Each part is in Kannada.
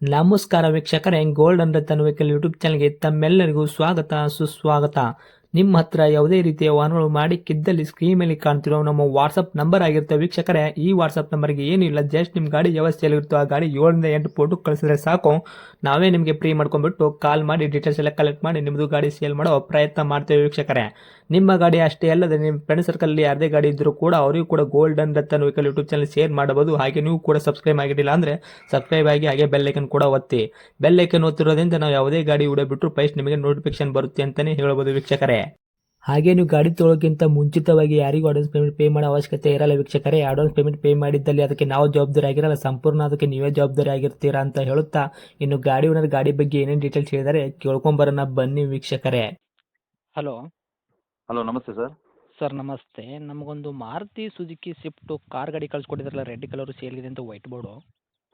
ನಮಸ್ಕಾರ ವೀಕ್ಷಕರೇ, gold and Ratan vehicle YouTube ಚಾನಲ್ಗೆ ತಮ್ಮೆಲ್ಲರಿಗೂ ಸ್ವಾಗತ ಸುಸ್ವಾಗತ. ನಿಮ್ಮ ಹತ್ರ ಯಾವುದೇ ರೀತಿಯ ವಾಹನಗಳು ಮಾಡಿಕ್ಕಿದ್ದಲ್ಲಿ ಸ್ಕ್ರೀನ್ ಮೇಲೆ ಕಾಣ್ತಿರೋ ನಮ್ಮ ವಾಟ್ಸಪ್ ನಂಬರ್ ಆಗಿರುತ್ತೆ ವೀಕ್ಷಕರೇ. ಈ ವಾಟ್ಸಪ್ ನಂಬರ್ಗೆ ಏನಿಲ್ಲ, ಜಸ್ಟ್ ನಿಮ್ಮ ಗಾಡಿ ವ್ಯವಸ್ಥೆಯಲ್ಲಿರುತ್ತೋ ಆ ಗಾಡಿ 7 ರಿಂದ 8 ಫೋಟೋ ಕಳಿಸಿದ್ರೆ ಸಾಕು, ನಾವೇ ನಿಮಗೆ ಫ್ರೀ ಮಾಡ್ಕೊಂಡ್ಬಿಟ್ಟು ಕಾಲ್ ಮಾಡಿ ಡೀಟೇಲ್ಸ್ ಎಲ್ಲ ಕಲೆಕ್ಟ್ ಮಾಡಿ ನಿಮ್ಮದು ಗಾಡಿ ಸೇಲ್ ಮಾಡೋ ಪ್ರಯತ್ನ ಮಾಡ್ತೇವೆ ವೀಕ್ಷಕರೇ. ನಿಮ್ಮ ಗಾಡಿ ಅಷ್ಟೇ ಅಲ್ಲದೆ ನಿಮ್ಮ ಫ್ರೆಂಡ್ ಸರ್ಕಲ್ ಯಾರದೇ ಗಾಡಿ ಇದ್ದರೂ ಕೂಡ ಅವರಿಗೂ ಕೂಡ gold and Ratan vehicle YouTube channel share ಮಾಡಬಹುದು. ಹಾಗೆ ನೀವು ಕೂಡ ಸಬ್ಸ್ಕ್ರೈಬ್ ಆಗಿರಲಿಲ್ಲ ಅಂದರೆ ಸಬ್ಸ್ಕ್ರೈಬ್ ಆಗಿ ಹಾಗೆ ಬೆಲ್ ಐಕನ್ ಕೂಡ ಒತ್ತಿ. ಬೆಲ್ ಐಕನ್ ಒತ್ತಿರೋದ್ರಿಂದ ನಾವು ಯಾವುದೇ ಗಾಡಿ ವಿಡಿಯೋ ಬಿಟ್ಟರು ಫಸ್ಟ್ ನಿಮಗೆ ನೋಟಿಫಿಕೇಶನ್ ಬರುತ್ತೆ ಅಂತಾನೆ ಹೇಳ್ಬೋದು ವೀಕ್ಷಕರೇ. ಹಾಗೆ ನೀವು ಗಾಡಿ ತೊಳೋಕ್ಕಿಂತ ಮುಂಚಿತವಾಗಿ ಯಾರಿಗೂ ಅಡ್ವಾನ್ಸ್ ಪೇಮೆಂಟ್ ಪೇ ಮಾಡೋ ಅವಶ್ಯಕತೆ ಇರಲ್ಲ ವೀಕ್ಷಕರೇ. ಅಡ್ವಾನ್ಸ್ ಪೇಮೆಂಟ್ ಪೇ ಮಾಡಿದ್ದಲ್ಲಿ ಅದಕ್ಕೆ ನಾವು ಜವಾಬ್ದಾರಿ ಆಗಿರಲ್ಲ, ಸಂಪೂರ್ಣ ಅದಕ್ಕೆ ನೀವೇ ಜವಾಬ್ದಾರಿ ಆಗಿರ್ತೀರಾ ಅಂತ ಹೇಳುತ್ತಾ, ಇನ್ನು ಗಾಡಿ ಓನರ್ ಗಾಡಿ ಬಗ್ಗೆ ಏನೇನು ಡೀಟೇಲ್ಸ್ ಹೇಳಿದರೆ ಕೇಳ್ಕೊಂಬರೋಣ ಬನ್ನಿ ವೀಕ್ಷಕರೇ. ಹಲೋ ಹಲೋ, ನಮಸ್ತೆ ಸರ್. ಸರ್ ನಮಸ್ತೆ. ನಮಗೊಂದು ಮಾರುತಿ ಸುಜುಕಿ ಸ್ವಿಫ್ಟು ಕಾರ್ ಗಾಡಿ ಕಳ್ಸಿಕೊಟ್ಟಿದ್ರಲ್ಲ, ರೆಡ್ ಕಲರು ಸೇಲ್ಗಿದೆ ಅಂತ ವೈಟ್ ಬೋರ್ಡು.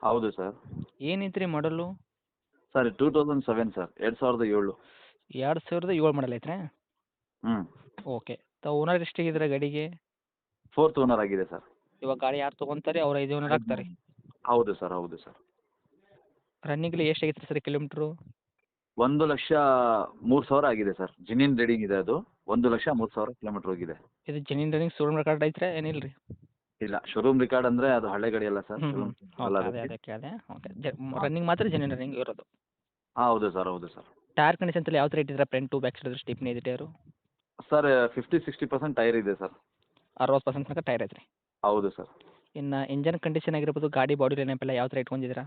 ಹೌದು ಸರ್. ಏನೈತ್ರಿ ಮಾಡಲು? Sir 2007 sir, 2007. 2007 ಮಾಡಲ್ ಐತ್ರಿ? ಹ್ಞೂ. ಓಕೆ. ಓನರ್ ಎಷ್ಟಾಗಿದ್ರೆ ಗಾಡಿಗೆ? 4th ಓನರ್ ಆಗಿದೆ ಸರ್. ಇವಾಗ ಗಾಡಿ ಯಾರು ತೊಗೊಂತಾರೆ ಅವ್ರು 5 ಓನರ್ ಆಗ್ತಾರೆ? ಹೌದು ಸರ್, ಹೌದು ಸರ್. ರನ್ನಿಂಗ್ಲಿ ಎಷ್ಟಾಗಿತ್ತು ಸರ್ ಕಿಲೋಮೀಟ್ರು? 1,03,000 ಆಗಿದೆ ಸರ್. ಜಿನಿನ್ ರೀಡಿಂಗ್ ಇದೆ ಅದು. 1,03,000 ಕಿಲೋಮೀಟರ್ ಹೋಗಿದೆ. ಇದು ಜೆನ್ಯೂನ್ ರನ್ನಿಂಗ್ ಶೋರೂಮ್ ರೆಕಾರ್ಡ್ ಐತ್ರಿ ಏನಿಲ್ಲ ರೀ? ಇಲ್ಲ, ಶೋರೂಮ್ ರಿಕಾರ್ಡ್ ಅಂದರೆ ಅದು ಹಳೆ ಗಾಡಿ ಅಲ್ಲ ಸರ್. ಹ್ಞೂ ಓಕೆ, ಅದೇ ಕೇಳಿದೆ. ಓಕೆ, ರನ್ನಿಂಗ್ ಮಾತ್ರ ಜೆನ್ಯೂನ್ ರನ್ನಿಂಗ್ ಇರೋದು? ಹೌದು ಸರ್, ಹೌದು ಸರ್. ಟೈರ್ ಕಂಡೀಷನ್ ಯಾವ ಥರ ಇಟ್ಟಿದ್ರೆ? ಫ್ರಂಟು ಬ್ಯಾಕ್ ಸೈಡ್ ಸ್ಟಿಪ್ನಿ ಇದೆ ಟೈರು? ಸರ್ 50-60% ಟೈರ್ ಇದೆ ಸರ್. 60% ತನಕ ಟೈರ್ ಐತ್ರಿ? ಹೌದು ಸರ್. ಇನ್ನು ಇಂಜನ್ ಕಂಡೀಷನ್ ಆಗಿರ್ಬೋದು, ಗಾಡಿ ಬಾಡಿ ಲೈನಪ್ ಎಲ್ಲ ಯಾವ ಥರ ಇಟ್ಕೊಂಡಿದ್ದೀರಾ?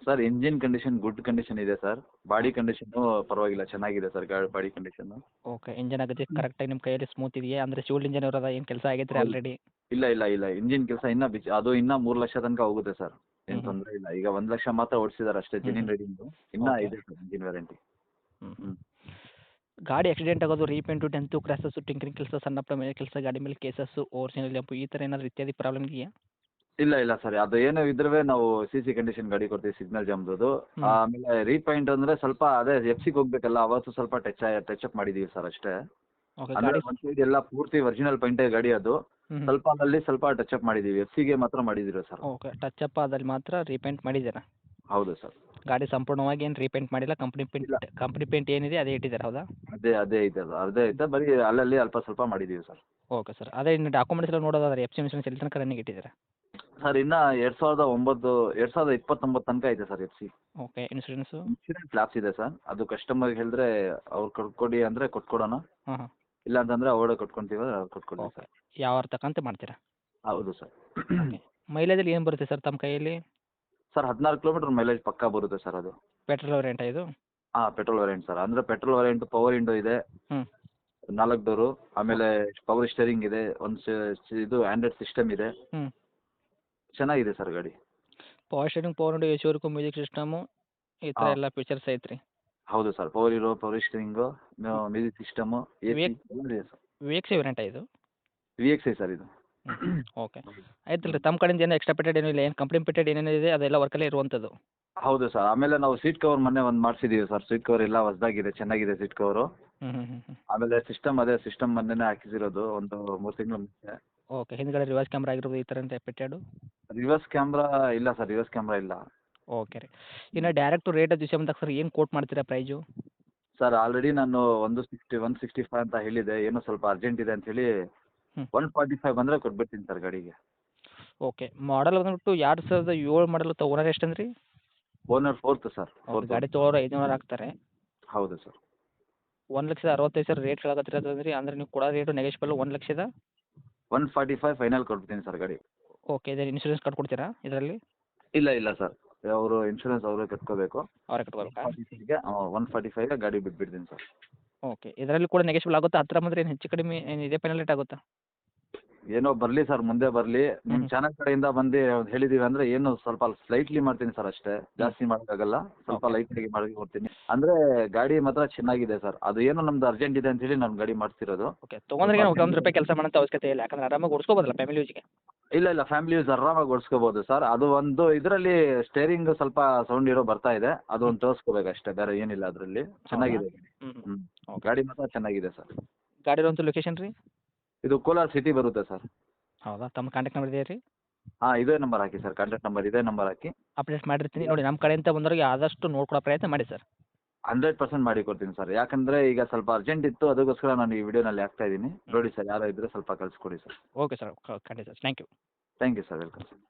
Sir engine condition good condition ಇದೆ ಸರ್. ಬಾಡಿ ಕಂಡೀಷನ್ನು ಪರವಾಗಿಲ್ಲ, ಚೆನ್ನಾಗಿದೆ sir body condition. Okay. Engine ಆಗುತ್ತೆ ಕರೆಕ್ಟಾಗಿ ನಿಮ್ಮ ಕೈಯಲ್ಲಿ ಸ್ಮೂತ್ ಇದೆಯಾ? ಅಂದರೆ ಶಿವಲ್ಡ್ ಇಂಜನ್ ಇರೋದ, ಏನು ಕೆಲಸ ಆಗೈತೆ ರೀ ಹೌದು. ಆಲ್ರೆಡಿ? ಇಲ್ಲ ಇಲ್ಲ ಇಲ್ಲ, ಇಂಜಿನ್ ಕೆಲಸ ಇನ್ನೂ ಅದು ಇನ್ನೂ 3 ಲಕ್ಷ ತನಕ ಹೋಗುತ್ತೆ ಸರ್. ಏನು ಹ್ಞೂ ತೊಂದರೆ ಇಲ್ಲ. ಈಗ 1 ಲಕ್ಷ ಮಾತ್ರ ಓಡಿಸಿದ್ದಾರೆ ಅಷ್ಟೇ ಜಿನಿನ್ ರೀಡಿಂಗು. ಇನ್ನೂ ಓಕೆ. ಇದೆ ಸರ್ ಇಂಜಿನ್ ವ್ಯಾರಂಟಿ. ಹ್ಞೂ ಗಾಡಿ ಆಕ್ಸಿಡೆಂಟ್ ಆಗೋದು, ರೀಪೇಂಟು, ಡೆಂತು, ಕ್ರ್ಯಾಸಸ್ಸು, ಟಿಂಕರಿಂಗ್ ಕೆಲಸ, ಸಣ್ಣ ಪುಟ್ಟ ಮೇಲೆ ಕೆಲಸ, ಗಾಡಿ ಮೇಲೆ ಕೇಸಸ್ಸು, ಒರಿಜಿನಲ್ ಲ್ಯಾಂಪು, ಈ ಥರ ಏನಾದರೂ ಇತ್ಯಾದಿ ಪ್ರಾಬ್ಲಮ್ ಇದೆಯಾ? ಇಲ್ಲ ಇಲ್ಲ ಸರ್, ಅದು ಏನೋ ಇದ್ರೆ ನಾವು CC ಕಂಡೀಷನ್ ಗಾಡಿ ಕೊಡ್ತೀವಿ, ಸಿಗ್ನಲ್ ಜಾಮ್ದು. ಹ್ಞೂ ಆಮೇಲೆ ರೀಪೈಂಟ್ ಅಂದರೆ ಸ್ವಲ್ಪ ಅದೇ ಎಫ್ಸಿಗೆ ಹೋಗ್ಬೇಕಲ್ಲ, ಅವತ್ತು ಸ್ವಲ್ಪ ಟಚ್ ಅಪ್ ಮಾಡಿದ್ದೀವಿ ಸರ್ ಅಷ್ಟೇ. ಓಕೆ. ಅಂದರೆ ಗಾಡಿ ಒಂದು ಸೈಡ್ ಎಲ್ಲ ಪೂರ್ತಿ ಒರಿಜಿನಲ್ ಪೈಂಟೇ ಗಾಡಿ ಅದು. ಹ್ಞೂ ಸ್ವಲ್ಪ ಅಲ್ಲಿ ಸ್ವಲ್ಪ ಟಚ್ ಅಪ್ ಮಾಡಿದ್ದೀವಿ, ಎಫ್ಸಿಗೆ ಮಾತ್ರ ಮಾಡಿದ್ದೀವಿ ಸರ್. ಓಕೆ. ಟಚ್ ಆದಲ್ಲಿ ಮಾತ್ರ ರೀಪೇಂಟ್ ಮಾಡಿದ್ದೀರಾ? ಹೌದು ಸರ್. ಗಾಡಿ ಸಂಪೂರ್ಣವಾಗಿ ಏನು ರೀಪೇಂಟ್ ಮಾಡಿಲ್ಲ, ಇಲ್ಲ, ಕಂಪ್ನಿ ಪೇಂಟ್ ಏನಿದೆ ಅದೇ ಇಟ್ಟಿದ್ದಾರೆ, ಹೌದಾ? ಅದೇ ಐತೆ ಅದು, ಅದೇ ಐತೆ, ಬರೀ ಅಲ್ಲಲ್ಲಿ ಅಲ್ಪ ಸ್ವಲ್ಪ ಮಾಡಿದ್ದೀವಿ ಸರ್. Okay sir. ಅದೇ ಇನ್ನು ಡಾಕ್ಯುಮೆಂಟ್ಸ್ ಎಲ್ಲ ನೋಡೋದಾದ್ರೆ ಎಫ್ ಸಿ ಇನ್ಶೂರೆನ್ಸ್ ಎಲ್ಲಿ ತನಕ ರನ್ನಿಂಗ್ ಇಟ್ಟಿದ್ದೀರಾ? ಸರ್ ಇನ್ನೂ 2029 ತನಕ ಐತೆ sir F C. Okay. Insurance? Insurance lapse ಇದೆ ಸರ್. ಅದು ಕಸ್ಟಮರ್ಗೆ ಹೇಳಿದ್ರೆ ಅವ್ರು ಕೊಟ್ಕೊಡಿ ಅಂದರೆ ಕೊಟ್ಕೊಡೋಣ, ಹಾಂ ಹಾಂ. ಇಲ್ಲ ಅಂತಂದರೆ ಅವರೇ ಕೊಟ್ಕೊತೀವಿ, ಕೊಟ್ಕೊಡ್ತೀವಿ ಓಕೆ. ಸರ್. ಯಾವ ತಕ್ಕಂತೆ ಮಾಡ್ತೀರಾ? ಹೌದು ಸರ್. ಓಕೆ. ಮೈಲೇಜಲ್ಲಿ ಏನು ಬರುತ್ತೆ ಸರ್ ತಮ್ಮ ಕೈಯಲ್ಲಿ? ಸರ್ 16 ಕಿಲೋಮೀಟರ್ ಮೈಲೇಜ್ ಪಕ್ಕಾ ಬರುತ್ತೆ ಸರ್ ಅದು. ಪೆಟ್ರೋಲ್ ವೇರಿಯಂಟಾ ಇದು? ಹಾಂ, ಪೆಟ್ರೋಲ್ ವೇರಿಯಂಟ್ ಸರ್. ಅಂದರೆ ಪೆಟ್ರೋಲ್ ವೇರಿಯಂಟ್ ಪವರ್ ವಿಂಡೋ ಇದೆ, ಹ್ಞೂ 4 ಡೋರು, ಆಮೇಲೆ ಪವರ್ ಸ್ಟೇರಿಂಗ್ ಇದೆ, ಒಂದು ಇದು ಆ್ಯಂಡ್ರಾಯ್ಡ್ ಸಿಸ್ಟಮ್ ಇದೆ. ಹ್ಞೂ ಚೆನ್ನಾಗಿದೆ ಸರ್ ಗಾಡಿ. Power steering, power window, A C work, music system, ಈ ಥರ ಹಾಂ, ಎಲ್ಲ ಫೀಚರ್ಸ್ ಐತ್ರಿ? ಹೌದು sir. Power window, power steering, music system, AC ವಿಎಕ್ ಎಲ್ಲ ಇದೆ ಸರ್. ವಿ ಎಕ್ಸ್ ವೇರಿಯಂಟಾ ಇದು? VXI ಸರ್ ಇದು. ಓಕೆ. ಆಯ್ತಲ್ಲ ರೀ, ತಮ್ಮ ಕಡೆಯಿಂದ ಏನು ಎಕ್ಸ್ಟ್ರಾ ಪೇಟೆಡ್ ಏನೂ ಇಲ್ಲ, ಏನು ಕಂಪ್ನಿ ಪೇಟೆಡ್ ಏನೇನಿದೆ ಅದೆಲ್ಲ ವರ್ಕಲ್ಲೇ ಇರುವಂಥದ್ದು? ಹೌದು ಸರ್. ಆಮೇಲೆ ನಾವು ಸೀಟ್ ಕವರ್ ಮೊನ್ನೆ ಒಂದು ಮಾಡಿಸಿದ್ದೀವಿ ಸರ್. ಸೀಟ್ ಕವರ್ ಎಲ್ಲ ಹೊಸದಾಗಿದೆ, ಚೆನ್ನಾಗಿದೆ ಸೀಟ್ ಕವರು. ಹ್ಞೂ ಹ್ಞೂ ಹ್ಞೂ ಹ್ಞೂ ಆಮೇಲೆ ಸಿಸ್ಟಮ್ ಮೊನ್ನೆನೇ ಹಾಕಿಸಿರೋದು, ಒಂದು 3 ತಿಂಗಳ ಮುಂಚೆ. ಓಕೆ. ಹಿಂದ್ಗಡೆ ರಿವರ್ಸ್ ಕ್ಯಾಮ್ರಾ ಆಗಿರ್ಬೋದು, ಈ ಥರ ಪೇಟೆಡು? ರಿವರ್ಸ್ ಕ್ಯಾಮ್ರಾ ಇಲ್ಲ ಸರ್, ರಿವರ್ಸ್ ಕ್ಯಾಮ್ರಾ ಇಲ್ಲ. ಓಕೆ ರೀ. ಇನ್ನು ಡೈರೆಕ್ಟು ರೇಟ್ ವಿಷಯ ಬಂದಾಗ ಸರ್ ಏನು ಕೋಟ್ ಮಾಡ್ತೀರಾ ಪ್ರೈಜು? ಸರ್ ಆಲ್ರೆಡಿ ನಾನು 165 ಅಂತ ಹೇಳಿದೆ, ಏನೋ ಸ್ವಲ್ಪ ಅರ್ಜೆಂಟ್ ಇದೆ ಅಂತ ಹೇಳಿ ಹ್ಞೂ 145 ಬಂದರೆ ಕೊಟ್ಬಿಡ್ತೀನಿ ಸರ್ ಗಾಡಿಗೆ. ಓಕೆ. ಮಾಡಲ್ ಬಂದ್ಬಿಟ್ಟು 2007 ಮಾಡಲು ಓನರ್ ಎಷ್ಟು ಅಂದ್ರಿ? Owner 4th sir, okay. 4th. ಗಾಡಿ ತೊಗೊಳೋರು 5 ಓನರ್ ಆಗ್ತಾರೆ? ಹೌದು ಸರ್. 1,65,000 ರೇಟ್ ಹೇಳಕತ್ತಿರೋದಂದ್ರಿ, ಅಂದರೆ ನೀವು ಕೊಡೋ ರೇಟು ನೆಗೆಶ್ಬಲ್ 1,00,000? 145 ಫೈನಲ್ ಕೊಟ್ಬಿಡ್ತೀನಿ ಸರ್ ಗಾಡಿ. ಓಕೆ. ಇದು ಇನ್ಶೂರೆನ್ಸ್ ಕಟ್ಕೊಡ್ತೀರಾ ಇದರಲ್ಲಿ? ಇಲ್ಲ ಇಲ್ಲ ಸರ್, ಅವರು ಇನ್ಶೂರೆನ್ಸ್ ಅವರೇ ಕಟ್ಕೋಬೇಕು. ಅವರೇ ಕಟ್ಕೋಬೇಕಾ? 145ಗೆ ಗಾಡಿ ಬಿಟ್ಬಿಡ್ತೀನಿ ಸರ್. ಓಕೆ. ಇದರಲ್ಲಿ ಕೂಡ ನೆಗೆಶ್ಬಲ್ ಆಗುತ್ತಾ? ಹತ್ತಿರ ಬಂದರೆ ಏನು ಹೆಚ್ಚು ಕಡಿಮೆ ಏನು ಇದೇ ಫೈನಲ್ ರೇಟ್ ಆಗುತ್ತಾ? ಏನೋ ಬರಲಿ ಸರ್, ಮುಂದೆ ಬರಲಿ. ನಿಮ್ಮ ಹ್ಞೂ ಚಾನಲ್ ಕಡೆಯಿಂದ ಬಂದು ಹೇಳಿದ್ದೀವಿ ಅಂದರೆ ಏನು ಸ್ವಲ್ಪ ಸ್ಲೈಟ್ಲಿ ಮಾಡ್ತೀನಿ ಸರ್ ಅಷ್ಟೇ, ಜಾಸ್ತಿ ಮಾಡೋಕ್ಕಾಗಲ್ಲ. ಸ್ವಲ್ಪ ಓಕೆ. ಲೈಟಾಗಿ ಮಾಡಿ ಕೊಡ್ತೀನಿ. ಅಂದರೆ ಗಾಡಿ ಮಾತ್ರ ಚೆನ್ನಾಗಿದೆ ಸರ್. ಅದು ಏನೋ ನಮ್ದು ಅರ್ಜೆಂಟ್ ಇದೆ ಅಂತೇಳಿ ನಾನು ಗಾಡಿ ಮಾಡಿಸ್ತಿರೋದು. ಓಕೆ. ಸ್ವಲ್ಪ ತೊಗೊಂಡ್ರೆ ಅರ್ಜೆಂಟ್. ಒಂದು ರೂಪಾಯಿ ಕೆಲಸ ಮಾಡೋಂಥ ಅವಶ್ಯಕತೆ ಇಲ್ಲ, ಯಾಕಂದ್ರೆ ಆರಾಮಾಗಿ ಓಡಿಸ್ಕೋಬೋದಲ್ಲ ಫ್ಯಾಮಿಲಿ ಯೂಸ್ಗೆ? ಇಲ್ಲ ಇಲ್ಲ, ಫ್ಯಾಮಿಲಿ ಯೂಸ್ ಆರಾಮಾಗಿ ಓಡಿಸ್ಕೋಬೋದು ಸರ್. ಅದು ಒಂದು ಇದರಲ್ಲಿ ಸ್ಟೇರಿಂಗ್ ಸ್ವಲ್ಪ ಸೌಂಡ್ ಇರೋ ಬರ್ತಾ ಇದೆ, ಅದು ಒಂದು ತೋರಿಸ್ಕೋಬೇಕು ಅಷ್ಟೇ, ಬೇರೆ ಏನಿಲ್ಲ ಅದರಲ್ಲಿ. ಹೌದಾ? ಚೆನ್ನಾಗಿದೆ ಗಾಡಿ. ಹ್ಞೂ ಹ್ಞೂ ಹ್ಞೂ, ಓಕೆ. ಗಾಡಿ ಮಾತ್ರ ಚೆನ್ನಾಗಿದೆ ಸರ್. ಗಾಡಿ ಇರುವಂಥ ಲೊಕೇಶನ್ ರೀ? ಇದು ಕೋಲಾರ ಸಿಟಿ ಬರುತ್ತೆ ಸರ್. ಹೌದಾ? ತಮ್ಮ ಕಾಂಟ್ಯಾಕ್ಟ್ ನಂಬರ್ ಇದೆಯಾ ರೀ? ಹಾಂ ಇದೇ ನಂಬರ್ ಹಾಕಿ ಸರ್, ಕಾಂಟ್ಯಾಕ್ಟ್ ನಂಬರ್ ಇದೇ ನಂಬರ್ ಹಾಕಿ. ಅಪ್ಡೇಟ್ ಮಾಡಿರ್ತೀನಿ ನೋಡಿ. ನಮ್ಮ ಕಡೆಯಿಂದ ಬಂದವರಿಗೆ ಆದಷ್ಟು ನೋಡ್ಕೊಡೋ ಪ್ರಯತ್ನ ಮಾಡಿ ಸರ್. 100% ಮಾಡಿ ಕೊಡ್ತೀನಿ ಸರ್. ಯಾಕಂದರೆ ಈಗ ಸ್ವಲ್ಪ ಅರ್ಜೆಂಟ್ ಇತ್ತು, ಅದಕ್ಕೋಸ್ಕರ ನಾನು ಈ ವಿಡಿಯೋನಲ್ಲಿ ಹಾಕ್ತಾ ಇದ್ದೀನಿ. ನೋಡಿ ಸರ್, ಯಾರೋ ಇದ್ದರೆ ಸ್ವಲ್ಪ ಕಳಿಸ್ಕೊಡಿ ಸರ್. ಓಕೆ ಸರ್, ಖಂಡಿತ ಸರ್. Thank you. Thank you sir, welcome sir.